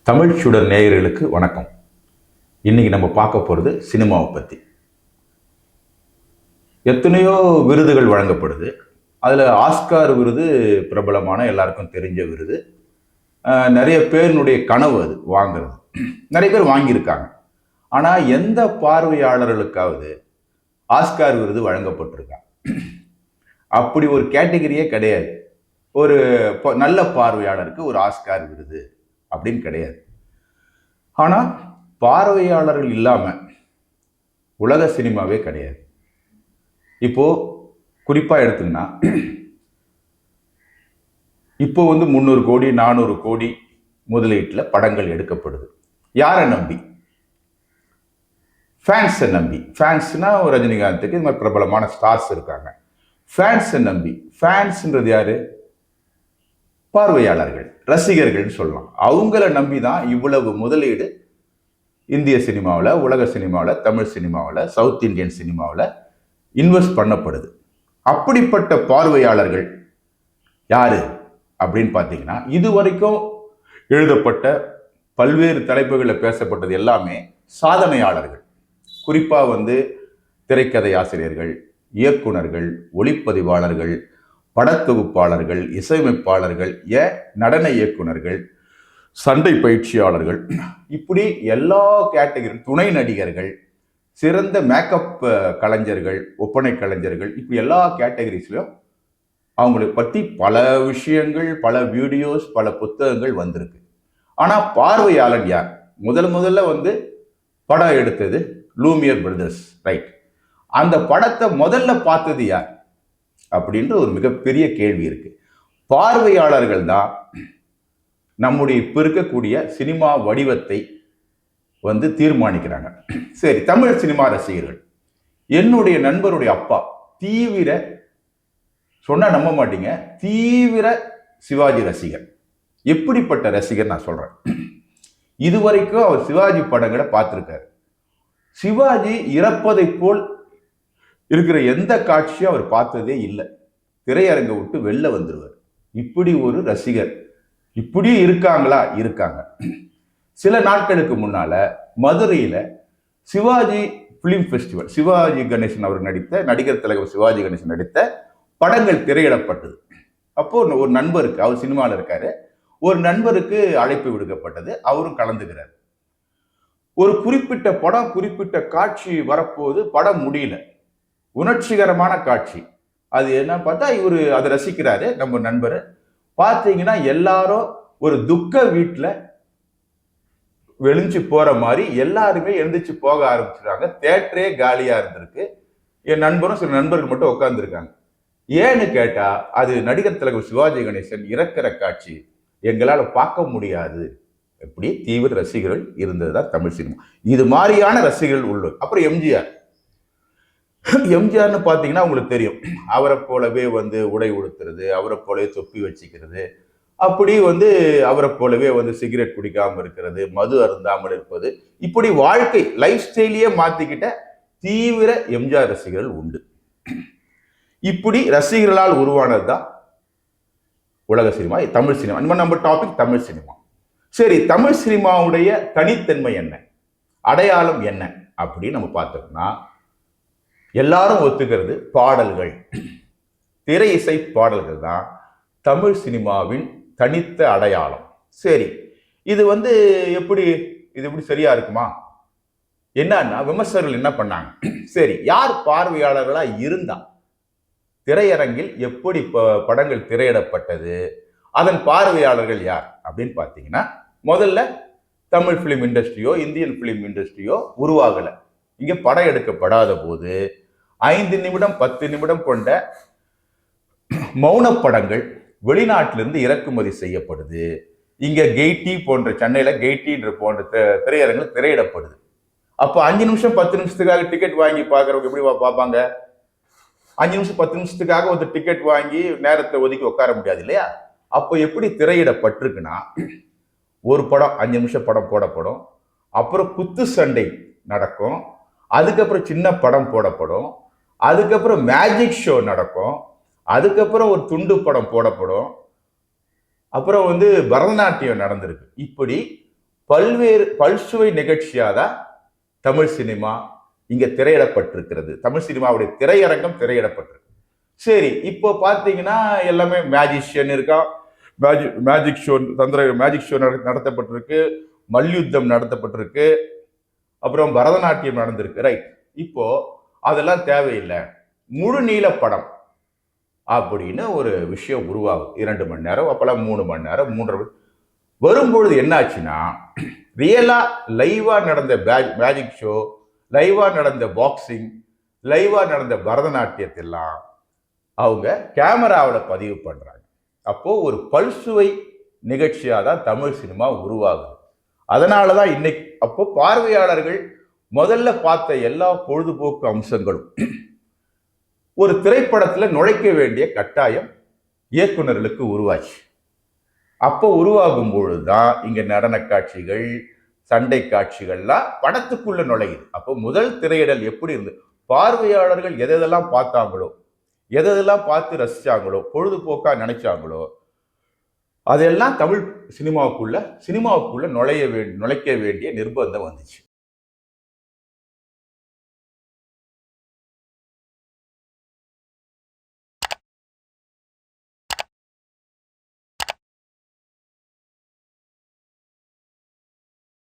தமிழ் சுடர் நேயர்களுக்கு வணக்கம். இன்னைக்கு நம்ம பார்க்க போகிறது சினிமாவை பற்றி. எத்தனையோ விருதுகள் வழங்கப்படுது. அதில் ஆஸ்கார் விருது பிரபலமான எல்லாருக்கும் தெரிஞ்ச விருது. நிறைய பேருனுடைய கனவு அது வாங்கிறது. நிறைய பேர் வாங்கியிருக்காங்க. ஆனால் எந்த பார்வையாளர்களுக்காவது ஆஸ்கார் விருது வழங்கப்பட்டிருக்காங்க? அப்படி ஒரு கேட்டகரியே கிடையாது. ஒரு நல்ல பார்வையாளருக்கு ஒரு ஆஸ்கார் விருது அப்படின்னு கிடையாது. ஆனால் பார்வையாளர்கள் இல்லாமல் உலக சினிமாவே கிடையாது. இப்போ குறிப்பாக எடுத்தீங்கன்னா, இப்போ 300 கோடி 400 கோடி முதலீட்டில் படங்கள் எடுக்கப்படுது. யாரை நம்பி? ஃபேன்ஸை நம்பி. ஃபேன்ஸ்னா ரஜினிகாந்துக்கு இந்த மாதிரி பிரபலமான ஸ்டார்ஸ் இருக்காங்க. ஃபேன்ஸை நம்பி. ஃபேன்ஸ்ன்றது யாரு? பார்வையாளர்கள், ரசிகர்கள் சொல்லலாம். அவங்கள நம்பி தான் இவ்வளவு முதலீடு இந்திய சினிமாவில், உலக சினிமாவில், தமிழ் சினிமாவில், சவுத் இந்தியன் சினிமாவில் இன்வெஸ்ட் பண்ணப்படுது. அப்படிப்பட்ட பார்வையாளர்கள் யாரு அப்படின்னு பார்த்தீங்கன்னா, இதுவரைக்கும் எழுதப்பட்ட பல்வேறு தலைப்புகளில் பேசப்பட்டது எல்லாமே சாதனையாளர்கள். குறிப்பாக திரைக்கதை ஆசிரியர்கள், இயக்குனர்கள், ஒளிப்பதிவாளர்கள், படத்தொகுப்பாளர்கள், இசையமைப்பாளர்கள், நடன இயக்குனர்கள், சண்டை பயிற்சியாளர்கள், இப்படி எல்லா கேட்டகரி, துணை நடிகர்கள், சிறந்த மேக்கப் கலைஞர்கள், ஒப்பனை கலைஞர்கள், இப்படி எல்லா கேட்டகரிஸ்லையும் அவங்களை பற்றி பல விஷயங்கள், பல வீடியோஸ், பல புத்தகங்கள் வந்திருக்கு. ஆனால் பார்வையாளன் யார்? முதல்ல படம் எடுத்தது லூமியர் பிரதர்ஸ், ரைட்? அந்த படத்தை முதல்ல பார்த்தது யார் அப்படின்ற ஒரு மிகப்பெரிய கேள்வி இருக்கு. பார்வையாளர்கள் தான் நம்முடைய இப்போ இருக்கக்கூடிய சினிமா வடிவத்தை தீர்மானிக்கிறாங்க. சரி, தமிழ் சினிமா ரசிகர்கள். என்னுடைய நண்பருடைய அப்பா தீவிர, சொன்னா நம்ப மாட்டீங்க, தீவிர சிவாஜி ரசிகர். எப்படிப்பட்ட ரசிகர் நான் சொல்றேன். இதுவரைக்கும் அவர் சிவாஜி படங்களை பார்த்திருக்காரு. சிவாஜி இறப்பதை போல் இருக்கிற எந்த காட்சியும் அவர் பார்த்ததே இல்லை. திரையரங்க விட்டு வெளில வந்துருவார். இப்படி ஒரு ரசிகர். இப்படியும் இருக்காங்களா? இருக்காங்க. சில நாட்களுக்கு முன்னால மதுரையில சிவாஜி பிலிம் ஃபெஸ்டிவல், சிவாஜி கணேசன் அவர் நடித்த, நடிகர் தலைவர் சிவாஜி கணேசன் நடித்த படங்கள் திரையிடப்பட்டது. அப்போ ஒரு நண்பருக்கு, அவர் சினிமாவில் இருக்காரு, ஒரு நண்பருக்கு அழைப்பு விடுக்கப்பட்டது. அவரும் கலந்துக்கிறார். ஒரு குறிப்பிட்ட படம், குறிப்பிட்ட காட்சி வரப்போது, படம் முடியல. உணர்ச்சிகரமான காட்சி. அது என்ன பார்த்தா, இவரு அதை ரசிக்கிறாரு நம்ம நண்பர். பார்த்தீங்கன்னா எல்லாரும் ஒரு துக்க வீட்டில் வெளிஞ்சு போற மாதிரி எல்லாருமே எழுந்திரிச்சு போக ஆரம்பிச்சிருக்காங்க. தேட்டரே காலியா இருந்திருக்கு. என் நண்பரும் சில நண்பர்கள் மட்டும் உட்கார்ந்துருக்காங்க. ஏன்னு கேட்டா, அது நடிகர் தலைவர் சிவாஜி கணேசன் இறக்கிற காட்சி, எங்களால் பார்க்க முடியாது. எப்படி தீவிர ரசிகர்கள் இருந்ததுதான் தமிழ் சினிமா. இது மாதிரியான ரசிகர்கள் உள்ளது. அப்புறம் எம்ஜிஆர். எம்ஜிஆர்னு பார்த்தீங்கன்னா உங்களுக்கு தெரியும், அவரை போலவே உடை உடுத்துறது, அவரை போலவே தொப்பி வச்சுக்கிறது, அப்படி அவரை போலவே சிகரெட் குடிக்காமல் இருக்கிறது, மது அருந்தாமல் இருப்பது, இப்படி வாழ்க்கை லைஃப் ஸ்டைலையே மாத்திக்கிட்ட தீவிர எம்ஜிஆர் ரசிகர்கள் உண்டு. இப்படி ரசிகர்களால் உருவானது தான் உலக சினிமா, தமிழ் சினிமா. நம்ம டாபிக் தமிழ் சினிமா. சரி, தமிழ் சினிமாவுடைய தனித்தன்மை என்ன, அடையாளம் என்ன அப்படின்னு நம்ம பார்த்தோம்னா, எல்லாரும் ஒத்துக்கிறது பாடல்கள், திரை இசை பாடல்கள் தான் தமிழ் சினிமாவின் தனித்த அடையாளம். சரி, இது எப்படி, இது எப்படி சரியா இருக்குமா? என்னன்னா, விமர்சகர்கள் என்ன பண்ணாங்க, சரி யார் பார்வையாளர்களா இருந்தா, திரையரங்கில் எப்படி படங்கள் திரையிடப்பட்டது, அதன் பார்வையாளர்கள் யார் அப்படின்னு பார்த்தீங்கன்னா, முதல்ல தமிழ் பிலிம் இண்டஸ்ட்ரியோ இந்தியன் பிலிம் இண்டஸ்ட்ரியோ உருவாகலை. இங்க படம் எடுக்கப்படாத போது 5 நிமிடம் 10 நிமிடம் கொண்ட மௌன படங்கள் வெளிநாட்டிலிருந்து இறக்குமதி செய்யப்படுது. இங்க கெய்டி போன்ற, சென்னையில கெய்டின்ற போன்ற திரையரங்கில் திரையிடப்படுது. அப்போ 5 நிமிஷம் 10 நிமிஷத்துக்காக டிக்கெட் வாங்கி பார்க்கறவங்க எப்படி பார்ப்பாங்க? 5 நிமிஷம் 10 நிமிஷத்துக்காக ஒரு டிக்கெட் வாங்கி நேரத்தை ஒதுக்கி உட்கார முடியாது இல்லையா? அப்போ எப்படி திரையிடப்பட்டிருக்குன்னா, ஒரு படம் 5 நிமிஷம் படம் போடப்படும், அப்புறம் குத்து சண்டை நடக்கும், அதுக்கப்புறம் சின்ன படம் போடப்படும், அதுக்கப்புறம் மேஜிக் ஷோ நடக்கும், அதுக்கப்புறம் ஒரு துண்டு படம் போடப்படும், அப்புறம் பரதநாட்டியம் நடந்திருக்கு. இப்படி பல்வேறு பல்சுவை நிகழ்ச்சியாக தான் தமிழ் சினிமா இங்க திரையிடப்பட்டிருக்கிறது. தமிழ் சினிமாவுடைய திரையரங்கம் திரையிடப்பட்டிருக்கு. சரி, இப்போ பார்த்தீங்கன்னா எல்லாமே மேஜிஷியன் இருக்கா, மேஜிக் ஷோ, மேஜிக் ஷோ நடத்தப்பட்டிருக்கு, மல்யுத்தம் நடத்தப்பட்டிருக்கு, அப்புறம் பரதநாட்டியம் நடந்திருக்கு. ரைட், இப்போ அதெல்லாம் தேவையில்லை, முழு நீள படம் அப்படின்னு ஒரு விஷயம் உருவாகும். 2 மணி நேரம், அப்பெல்லாம் 3 மணி நேரம், 3.5 வரும்பொழுது என்னாச்சுன்னா, ரியலா லைவா நடந்த மேஜிக் ஷோ, லைவா நடந்த பாக்ஸிங், லைவா நடந்த பரதநாட்டியத்தெல்லாம் அவங்க கேமராவில் பதிவு பண்றாங்க. அப்போ ஒரு பல்சுவை நிகழ்ச்சியாக தான் தமிழ் சினிமா உருவாகுது. அதனாலதான் இன்னைக்கு அப்போ பார்வையாளர்கள் முதல்ல பார்த்த எல்லா பொழுதுபோக்கு அம்சங்களும் ஒரு திரைப்படத்துல நுழைக்க வேண்டிய கட்டாயம் இயக்குநர்களுக்கு உருவாச்சு. அப்போ உருவாகும் பொழுதுதான் இங்க நடன காட்சிகள், சண்டை காட்சிகள்லாம் படத்துக்குள்ள நுழையுது. அப்போ முதல் திரையிடல் எப்படி இருந்து பார்வையாளர்கள் எதெல்லாம் பார்த்தாங்களோ, எதெல்லாம் பார்த்து ரசிச்சாங்களோ, பொழுதுபோக்கா நினைச்சாங்களோ, அதெல்லாம் தமிழ் சினிமாவுக்குள்ள நுழைக்க வேண்டிய நிர்பந்தம் வந்துச்சு.